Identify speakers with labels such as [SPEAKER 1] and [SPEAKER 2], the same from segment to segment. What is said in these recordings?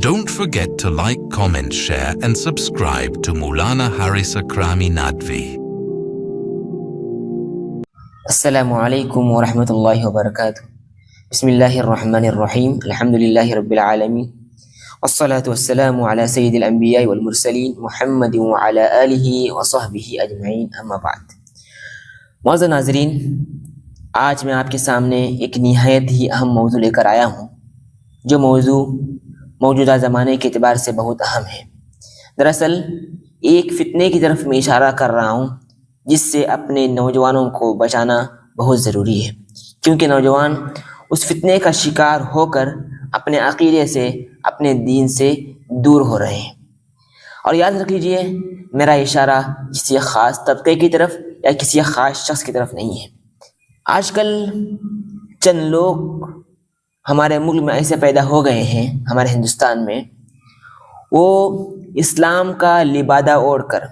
[SPEAKER 1] Don't forget to like, comment, share and subscribe to Maulana Haris Akrami Nadvi.
[SPEAKER 2] السلام عليكم ورحمة الله وبركاته. بسم الله الرحمن الرحيم. الحمد لله رب العالمين والصلاة والسلام على سيد الأنبياء والمرسلين محمد وعلى آله وصحبه أجمعين أما بعد. معزز ناظرین، آج میں آپ کے سامنے ایک نہایت ہی اہم موضوع لے کر آیا ہوں، جو موضوع موجودہ زمانے کے اعتبار سے بہت اہم ہے۔ دراصل ایک فتنے کی طرف میں اشارہ کر رہا ہوں جس سے اپنے نوجوانوں کو بچانا بہت ضروری ہے، کیونکہ نوجوان اس فتنے کا شکار ہو کر اپنے عقیدے سے، اپنے دین سے دور ہو رہے ہیں۔ اور یاد رکھ لیجئے، میرا اشارہ کسی خاص طبقے کی طرف یا کسی خاص شخص کی طرف نہیں ہے۔ آج کل چند لوگ ہمارے ملک میں ایسے پیدا ہو گئے ہیں، ہمارے ہندوستان میں، وہ اسلام کا لبادہ اوڑھ کر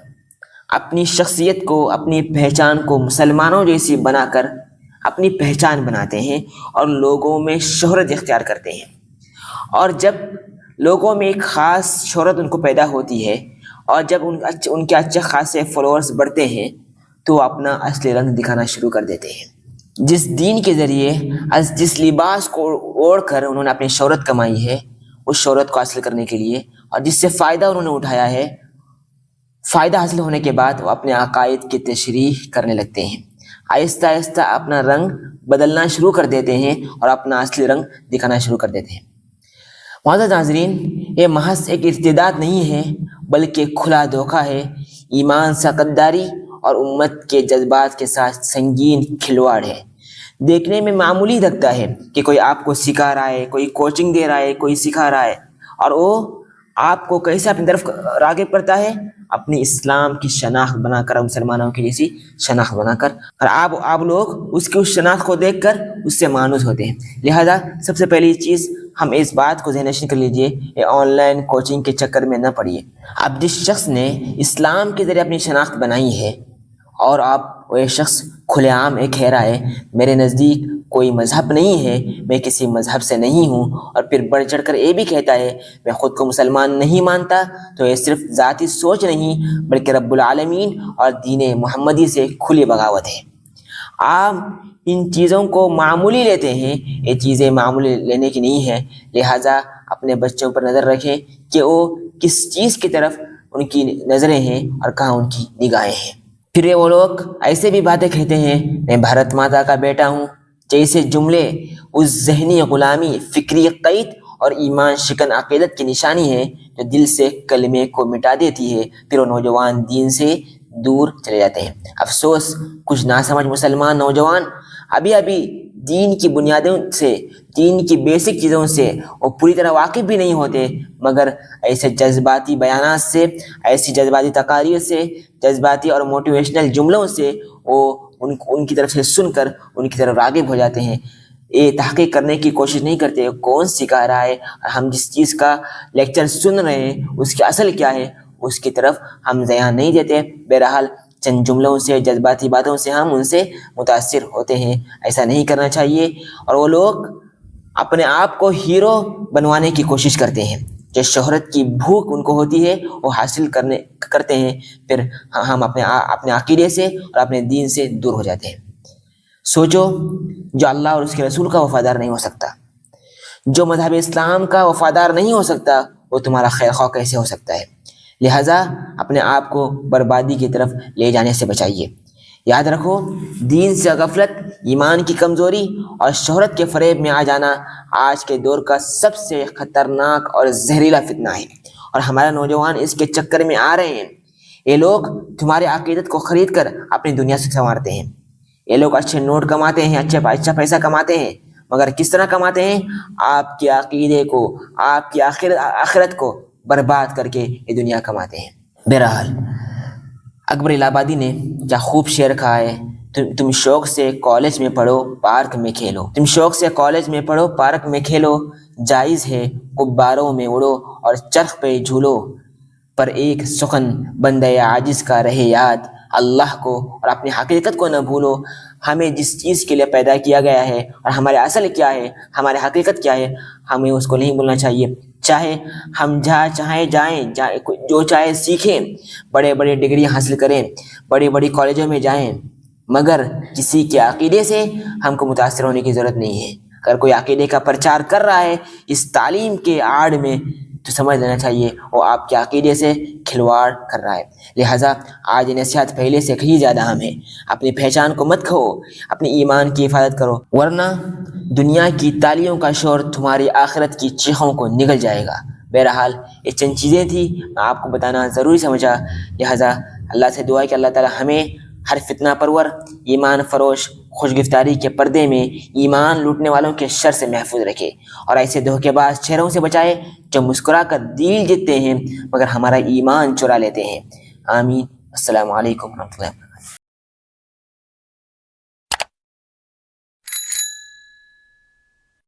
[SPEAKER 2] اپنی شخصیت کو، اپنی پہچان کو مسلمانوں جیسی بنا کر اپنی پہچان بناتے ہیں اور لوگوں میں شہرت اختیار کرتے ہیں۔ اور جب لوگوں میں ایک خاص شہرت ان کو پیدا ہوتی ہے اور جب ان کے اچھے خاصے فالوورز بڑھتے ہیں تو وہ اپنا اصلی رنگ دکھانا شروع کر دیتے ہیں۔ جس دین کے ذریعے، جس لباس کو اوڑھ کر انہوں نے اپنی شہرت کمائی ہے، اس شہرت کو حاصل کرنے کے لیے اور جس سے فائدہ انہوں نے اٹھایا ہے، فائدہ حاصل ہونے کے بعد وہ اپنے عقائد کی تشریح کرنے لگتے ہیں۔ آہستہ آہستہ اپنا رنگ بدلنا شروع کر دیتے ہیں اور اپنا اصلی رنگ دکھانا شروع کر دیتے ہیں۔ معزز ناظرین، یہ محض ایک ارتداد نہیں ہے بلکہ کھلا دھوکہ ہے، ایمان سے غداری اور امت کے جذبات کے ساتھ سنگین کھلواڑ ہے۔ دیکھنے میں معمولی لگتا ہے کہ کوئی آپ کو سکھا رہا ہے، کوئی کوچنگ دے رہا ہے، کوئی سکھا رہا ہے، اور وہ آپ کو کیسے اپنی طرف راغب کرتا ہے؟ اپنی اسلام کی شناخت بنا کر، مسلمانوں کی جیسی شناخت بنا کر، اور آپ لوگ اس کی اس شناخت کو دیکھ کر اس سے مانوس ہوتے ہیں۔ لہذا سب سے پہلی چیز، ہم اس بات کو ذہن نشین کر لیجئے، یہ آن لائن کوچنگ کے چکر میں نہ پڑیے۔ اب جس شخص نے اسلام کے ذریعے اپنی شناخت بنائی ہے اور وہ شخص کھلے عام کہہ رہا ہے میرے نزدیک کوئی مذہب نہیں ہے، میں کسی مذہب سے نہیں ہوں، اور پھر بڑھ چڑھ کر یہ بھی کہتا ہے میں خود کو مسلمان نہیں مانتا، تو یہ صرف ذاتی سوچ نہیں بلکہ رب العالمین اور دین محمدی سے کھلی بغاوت ہے۔ آپ ان چیزوں کو معمولی لیتے ہیں، یہ چیزیں معمولی لینے کی نہیں ہے، لہٰذا اپنے بچوں پر نظر رکھیں کہ وہ کس چیز کی طرف ان کی نظریں ہیں اور کہاں ان کی نگاہیں ہیں۔ پھر وہ لوگ ایسے بھی باتیں کہتے ہیں میں بھارت ماتا کا بیٹا ہوں، جیسے جملے اس ذہنی غلامی، فکری قید اور ایمان شکن عقیدت کی نشانی ہے جو دل سے کلمے کو مٹا دیتی ہے۔ پھر وہ نوجوان دین سے دور چلے جاتے ہیں۔ افسوس، کچھ ناسمجھ مسلمان نوجوان ابھی دین کی بنیادوں سے، دین کی بیسک چیزوں سے وہ پوری طرح واقف بھی نہیں ہوتے، مگر ایسے جذباتی بیانات سے، ایسی جذباتی تقاریر سے، جذباتی اور موٹیویشنل جملوں سے وہ ان کی طرف سے سن کر ان کی طرف راغب ہو جاتے ہیں۔ یہ تحقیق کرنے کی کوشش نہیں کرتے کون سکھا رہا ہے، ہم جس چیز کا لیکچر سن رہے ہیں اس کی اصل کیا ہے، اس کی طرف ہم دھیان نہیں دیتے۔ بہرحال چند جملوں سے، جذباتی باتوں سے ہم ان سے متاثر ہوتے ہیں، ایسا نہیں کرنا چاہیے۔ اور وہ لوگ اپنے آپ کو ہیرو بنوانے کی کوشش کرتے ہیں، جو شہرت کی بھوک ان کو ہوتی ہے وہ حاصل کرتے ہیں، پھر ہم اپنے عقیدے سے اور اپنے دین سے دور ہو جاتے ہیں۔ سوچو، جو اللہ اور اس کے رسول کا وفادار نہیں ہو سکتا، جو مذہب اسلام کا وفادار نہیں ہو سکتا، وہ تمہارا خیر خواہ کیسے ہو سکتا ہے؟ لہٰذا اپنے آپ کو بربادی کی طرف لے جانے سے بچائیے۔ یاد رکھو، دین سے غفلت، ایمان کی کمزوری اور شہرت کے فریب میں آ جانا آج کے دور کا سب سے خطرناک اور زہریلا فتنہ ہے، اور ہمارے نوجوان اس کے چکر میں آ رہے ہیں۔ یہ لوگ تمہارے عقیدت کو خرید کر اپنی دنیا سے سنوارتے ہیں۔ یہ لوگ اچھے نوٹ کماتے ہیں، اچھا پیسہ کماتے ہیں، مگر کس طرح کماتے ہیں؟ آپ کے عقیدے کو، آپ کی آخرت کو برباد کر کے یہ دنیا کماتے ہیں۔ بہرحال اکبر الہ آبادی نے کیا خوب شعر کہا ہے، تم شوق سے کالج میں پڑھو، پارک میں کھیلو، تم شوق سے کالج میں پڑھو، پارک میں کھیلو، جائز ہے غباروں میں اڑو اور چرخ پہ جھولو، پر ایک سخن بندے عاجز کا رہے یاد، اللہ کو اور اپنی حقیقت کو نہ بھولو. ہمیں جس چیز کے لیے پیدا کیا گیا ہے اور ہمارے اصل کیا ہے، ہماری حقیقت کیا ہے، ہمیں اس کو نہیں بھولنا چاہیے. چاہے ہم جہاں چاہیں جائیں، جو چاہے سیکھیں، بڑے بڑے ڈگری حاصل کریں، بڑی بڑی کالجوں میں جائیں، مگر کسی کے عقیدے سے ہم کو متاثر ہونے کی ضرورت نہیں ہے. اگر کوئی عقیدے کا پرچار کر رہا ہے اس تعلیم کے آڑ میں تو سمجھ لینا چاہیے وہ آپ کے عقیدے سے کھلواڑ کر رہا ہے. لہٰذا آج نصیحت پہلے سے کہیں زیادہ اہم ہے. اپنی پہچان کو مت کھو، اپنی ایمان کی حفاظت کرو، ورنہ دنیا کی تالیوں کا شور تمہاری آخرت کی چیخوں کو نگل جائے گا. بہرحال یہ چند چیزیں تھیں میں آپ کو بتانا ضروری سمجھا. لہٰذا اللہ سے دعا ہے کہ اللہ تعالی ہمیں ہر فتنہ پرور، ایمان فروش، خوش گفتاری کے پردے میں ایمان لوٹنے والوں کے شر سے محفوظ رکھے، اور ایسے دھوکے باز چہروں سے بچائے جو مسکرا کر دل جیتتے ہیں مگر ہمارا ایمان چرا لیتے ہیں. آمین. السلام علیکم ورحمۃ اللہ.